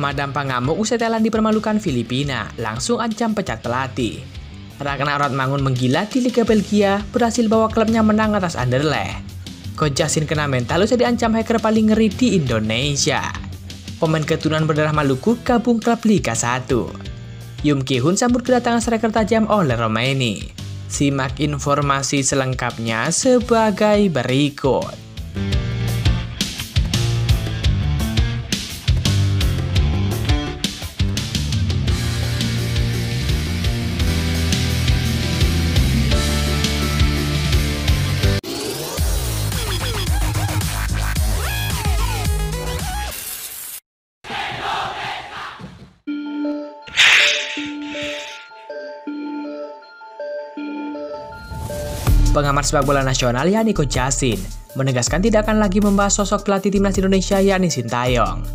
Madam pengamuk usai Thailand dipermalukan Filipina, langsung ancam pecat pelatih. Ragnar Rotmangun menggila di Liga Belgia, berhasil bawa klubnya menang atas Anderlecht. Coach Justin kena mental usai diancam hacker paling ngeri di Indonesia. Pemain keturunan berdarah Maluku gabung klub Liga 1. Yum Ki-hun sambut kedatangan striker tajam oleh Romani. Simak informasi selengkapnya sebagai berikut. Pengamat sepak bola nasional yakni Coach Justin menegaskan tidak akan lagi membahas sosok pelatih timnas Indonesia yakni Sintayong.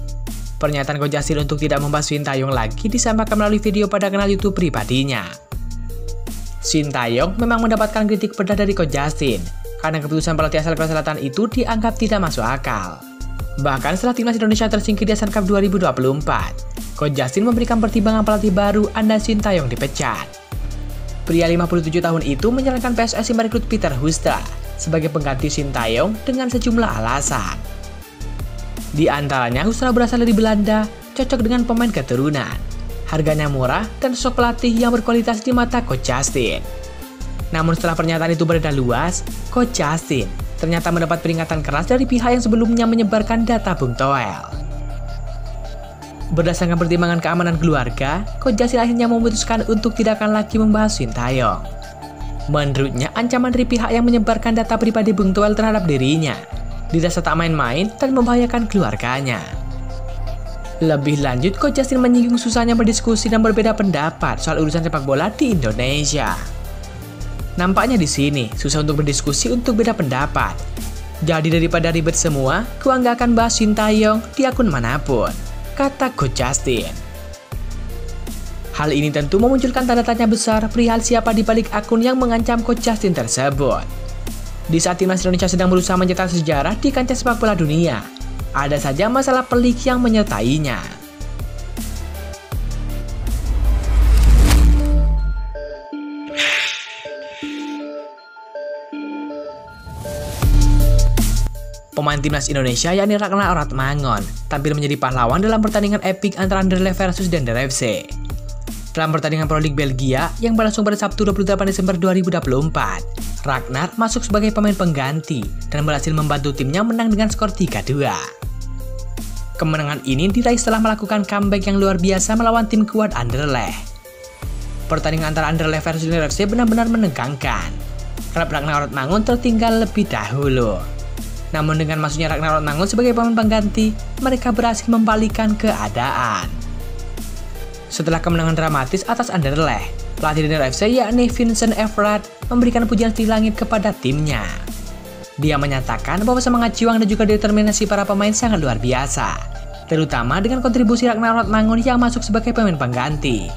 Pernyataan Coach Justin untuk tidak membahas Sintayong lagi disampaikan melalui video pada kanal YouTube pribadinya. Sintayong memang mendapatkan kritik pedas dari Coach Justin karena keputusan pelatih asal Korea Selatan itu dianggap tidak masuk akal. Bahkan setelah timnas Indonesia tersingkir di ASEAN Cup 2024, Coach Justin memberikan pertimbangan pelatih baru andai Sintayong dipecat. Pria 57 tahun itu menyarankan PSSI merekrut Peter Hoekstra sebagai pengganti Sintayong dengan sejumlah alasan. Di antaranya Hoekstra berasal dari Belanda, cocok dengan pemain keturunan, harganya murah, dan sosok pelatih yang berkualitas di mata Coach Justin. Namun setelah pernyataan itu beredar luas, Coach Justin ternyata mendapat peringatan keras dari pihak yang sebelumnya menyebarkan data Bung Toel. Berdasarkan pertimbangan keamanan keluarga, Coach Justin akhirnya memutuskan untuk tidak akan lagi membahas Sintayong. Menurutnya, ancaman dari pihak yang menyebarkan data pribadi Bung Toel terhadap dirinya dirasa tak main-main dan membahayakan keluarganya. Lebih lanjut, Coach Justin menyinggung susahnya berdiskusi dan berbeda pendapat soal urusan sepak bola di Indonesia. Nampaknya di sini susah untuk berdiskusi untuk beda pendapat. Jadi daripada ribet semua, gua nggak akan bahas Sintayong di akun manapun, kata Coach Justin. Hal ini tentu memunculkan tanda tanya besar perihal siapa di balik akun yang mengancam Coach Justin tersebut. Di saat timnas Indonesia sedang berusaha mencetak sejarah di kancah sepak bola dunia, ada saja masalah pelik yang menyertainya. Pemain timnas Indonesia yakni Ragnar Rotmangun tampil menjadi pahlawan dalam pertandingan epik antara Anderlecht versus Dender FC. Dalam pertandingan Pro League Belgia yang berlangsung pada Sabtu 28 Desember 2024, Ragnar masuk sebagai pemain pengganti dan berhasil membantu timnya menang dengan skor 3-2. Kemenangan ini diraih setelah melakukan comeback yang luar biasa melawan tim kuat Anderlecht. Pertandingan antara Anderlecht versus Dender FC benar-benar menegangkan. Klub Ragnar Rotmangun tertinggal lebih dahulu. Namun dengan masuknya Ragnar Rotmangun sebagai pemain pengganti, mereka berhasil membalikkan keadaan. Setelah kemenangan dramatis atas Anderlecht, pelatih Dender FC yakni Vincent Everard memberikan pujian setinggi langit kepada timnya. Dia menyatakan bahwa semangat juang dan juga determinasi para pemain sangat luar biasa, terutama dengan kontribusi Ragnar Rotmangun yang masuk sebagai pemain pengganti.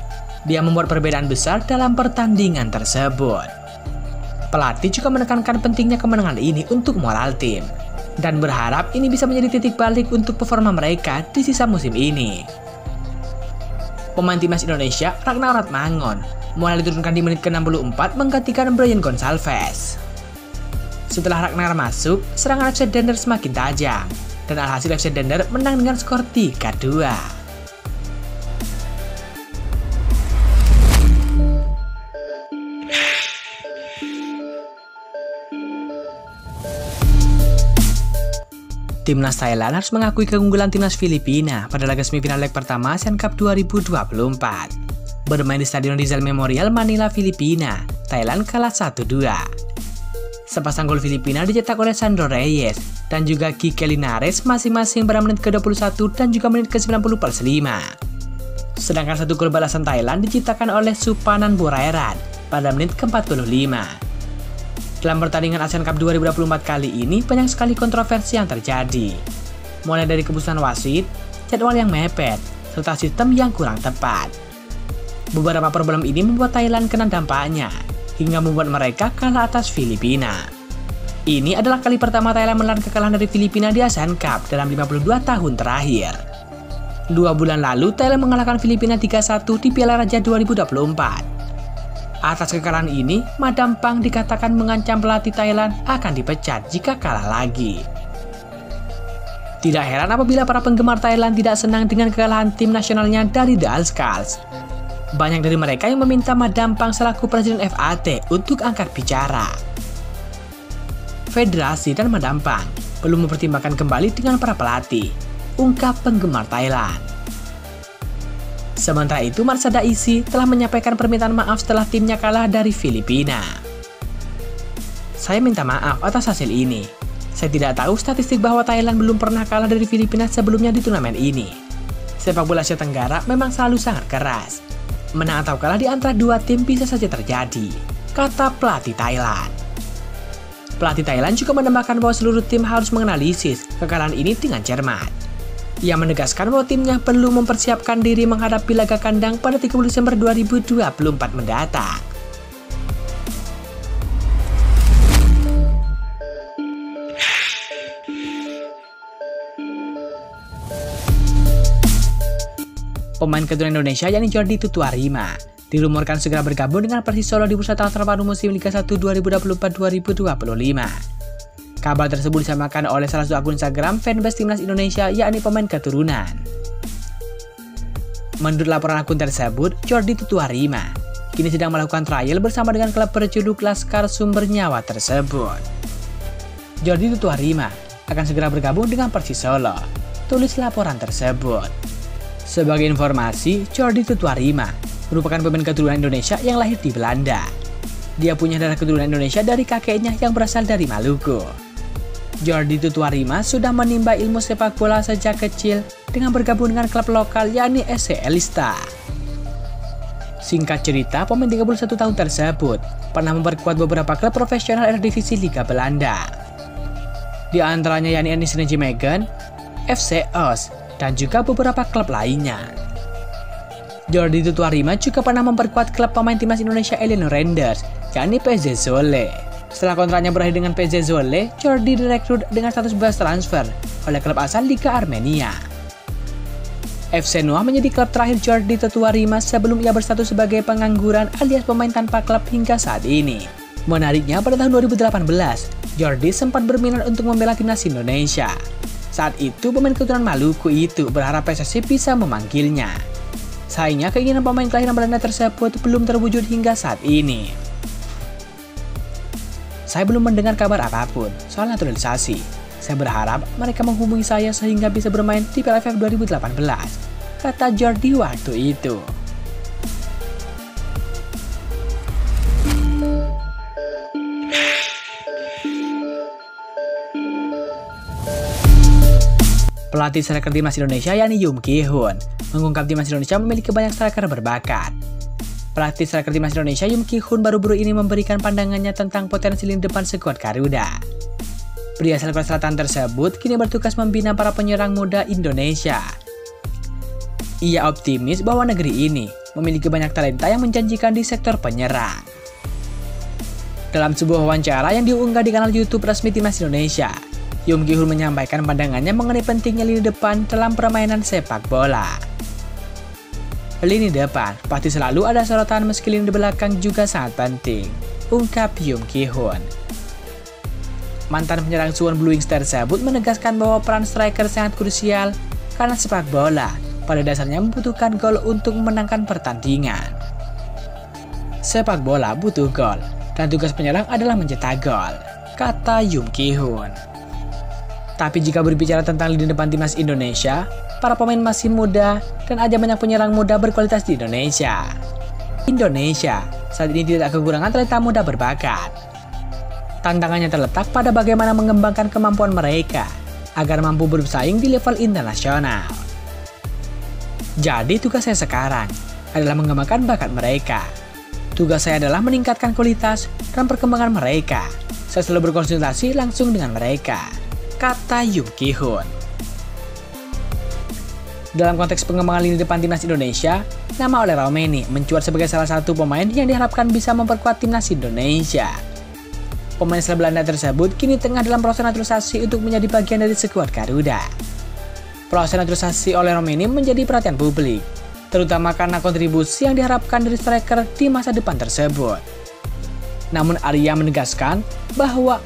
Dia membuat perbedaan besar dalam pertandingan tersebut. Pelatih juga menekankan pentingnya kemenangan ini untuk moral tim, dan berharap ini bisa menjadi titik balik untuk performa mereka di sisa musim ini. Pemain timnas Indonesia, Ragnar Rotmangun, mulai diturunkan di menit ke-64 menggantikan Bryan Gonçalves. Setelah Ragnar masuk, serangan FC Dender semakin tajam, dan alhasil FC Dender menang dengan skor 3-2. Timnas Thailand harus mengakui keunggulan timnas Filipina pada laga semifinal leg pertama ASEAN Cup 2024. Bermain di Stadion Rizal Memorial, Manila, Filipina, Thailand kalah 1-2. Sepasang gol Filipina dicetak oleh Sandro Reyes dan juga Kike Linares masing-masing pada menit ke-21 dan juga menit ke-90+5. Sedangkan satu gol balasan Thailand diciptakan oleh Supanan Burairan pada menit ke-45. Dalam pertandingan ASEAN Cup 2024 kali ini banyak sekali kontroversi yang terjadi. Mulai dari keputusan wasit, jadwal yang mepet, serta sistem yang kurang tepat. Beberapa problem ini membuat Thailand kena dampaknya, hingga membuat mereka kalah atas Filipina. Ini adalah kali pertama Thailand menelan kekalahan dari Filipina di ASEAN Cup dalam 52 tahun terakhir. 2 bulan lalu, Thailand mengalahkan Filipina 3-1 di Piala Raja 2024. Atas kekalahan ini, Madam Pang dikatakan mengancam pelatih Thailand akan dipecat jika kalah lagi. Tidak heran apabila para penggemar Thailand tidak senang dengan kekalahan tim nasionalnya dari The Alscals. Banyak dari mereka yang meminta Madam Pang selaku Presiden FAT untuk angkat bicara. Federasi dan Madam Pang perlu mempertimbangkan kembali dengan para pelatih, ungkap penggemar Thailand. Sementara itu, Marsada Isi telah menyampaikan permintaan maaf setelah timnya kalah dari Filipina. Saya minta maaf atas hasil ini. Saya tidak tahu statistik bahwa Thailand belum pernah kalah dari Filipina sebelumnya di turnamen ini. Sepak bola Asia Tenggara memang selalu sangat keras. Menang atau kalah di antara dua tim bisa saja terjadi, kata pelatih Thailand. Pelatih Thailand juga menambahkan bahwa seluruh tim harus menganalisis kekalahan ini dengan cermat. Ia menegaskan bahwa timnya perlu mempersiapkan diri menghadapi laga kandang pada 30 Desember 2024 mendatang. Pemain keturunan Indonesia yakni Jordi Tutuarima dirumorkan segera bergabung dengan Persis Solo di bursa transfer baru musim Liga 1 2024-2025. Kabar tersebut disamakan oleh salah satu akun Instagram fanbase timnas Indonesia yakni pemain keturunan. Menurut laporan akun tersebut, Jordi Tutuarima kini sedang melakukan trial bersama dengan klub berjuluk Laskar Sumber Nyawa tersebut. Jordi Tutuarima akan segera bergabung dengan Persis Solo, tulis laporan tersebut. Sebagai informasi, Jordi Tutuarima merupakan pemain keturunan Indonesia yang lahir di Belanda. Dia punya darah keturunan Indonesia dari kakeknya yang berasal dari Maluku. Jordi Tutuarima sudah menimba ilmu sepak bola sejak kecil dengan bergabung dengan klub lokal yakni SC Elista. Singkat cerita, pemain 31 tahun tersebut pernah memperkuat beberapa klub profesional Eredivisie Liga Belanda. Di antaranya yakni NEC Nijmegen, FC Oss, dan juga beberapa klub lainnya. Jordi Tutuarima juga pernah memperkuat klub pemain timnas Indonesia Alien Renders, yakni PSJ Zwolle. Setelah kontraknya berakhir dengan PSJ Zwolle, Jordi direkrut dengan status bebas transfer oleh klub asal Liga Armenia. FC Noah menjadi klub terakhir Jordi Tutuarima sebelum ia berstatus sebagai pengangguran alias pemain tanpa klub hingga saat ini. Menariknya, pada tahun 2018, Jordi sempat berminat untuk membela timnas Indonesia. Saat itu, pemain keturunan Maluku itu berharap PSSI bisa memanggilnya. Sayangnya, keinginan pemain kelahiran Belanda tersebut belum terwujud hingga saat ini. Saya belum mendengar kabar apapun soal naturalisasi. Saya berharap mereka menghubungi saya sehingga bisa bermain di Piala AFF 2018, kata Jordi waktu itu. Pelatih striker timnas Indonesia yakni Yoom Ki-hoon mengungkap timnas Indonesia memiliki banyak striker berbakat. Pelatih striker timnas Indonesia Yoom Ki-hoon baru-baru ini memberikan pandangannya tentang potensi lini depan skuad Garuda. Pria asal Korea Selatan tersebut kini bertugas membina para penyerang muda Indonesia. Ia optimis bahwa negeri ini memiliki banyak talenta yang menjanjikan di sektor penyerang. Dalam sebuah wawancara yang diunggah di kanal YouTube resmi timnas Indonesia, Yoom Ki-hoon menyampaikan pandangannya mengenai pentingnya lini depan dalam permainan sepak bola. Lini depan pasti selalu ada sorotan meski lini belakang juga sangat penting, ungkap Yoom Ki-hoon. Mantan penyerang Suwon Blue Wings tersebut menegaskan bahwa peran striker sangat krusial karena sepak bola pada dasarnya membutuhkan gol untuk memenangkan pertandingan. Sepak bola butuh gol dan tugas penyerang adalah mencetak gol, kata Yoom Ki-hoon. Tapi jika berbicara tentang lini depan timnas Indonesia, para pemain masih muda dan ada banyak penyerang muda berkualitas di Indonesia. Indonesia saat ini tidak kekurangan talenta muda berbakat. Tantangannya terletak pada bagaimana mengembangkan kemampuan mereka agar mampu bersaing di level internasional. Jadi tugas saya sekarang adalah mengembangkan bakat mereka. Tugas saya adalah meningkatkan kualitas dan perkembangan mereka. Saya selalu berkonsultasi langsung dengan mereka, kata Yoom Ki-hoon. Dalam konteks pengembangan lini depan timnas Indonesia, nama Ole Raumeni mencuat sebagai salah satu pemain yang diharapkan bisa memperkuat timnas Indonesia. Pemain asal Belanda tersebut kini tengah dalam proses naturalisasi untuk menjadi bagian dari skuad Garuda. Proses naturalisasi oleh Roma ini menjadi perhatian publik, terutama karena kontribusi yang diharapkan dari striker di masa depan tersebut. Namun Arya mengungkapkan bahwa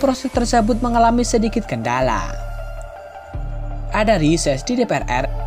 proses tersebut mengalami sedikit kendala. Ada riset di DPR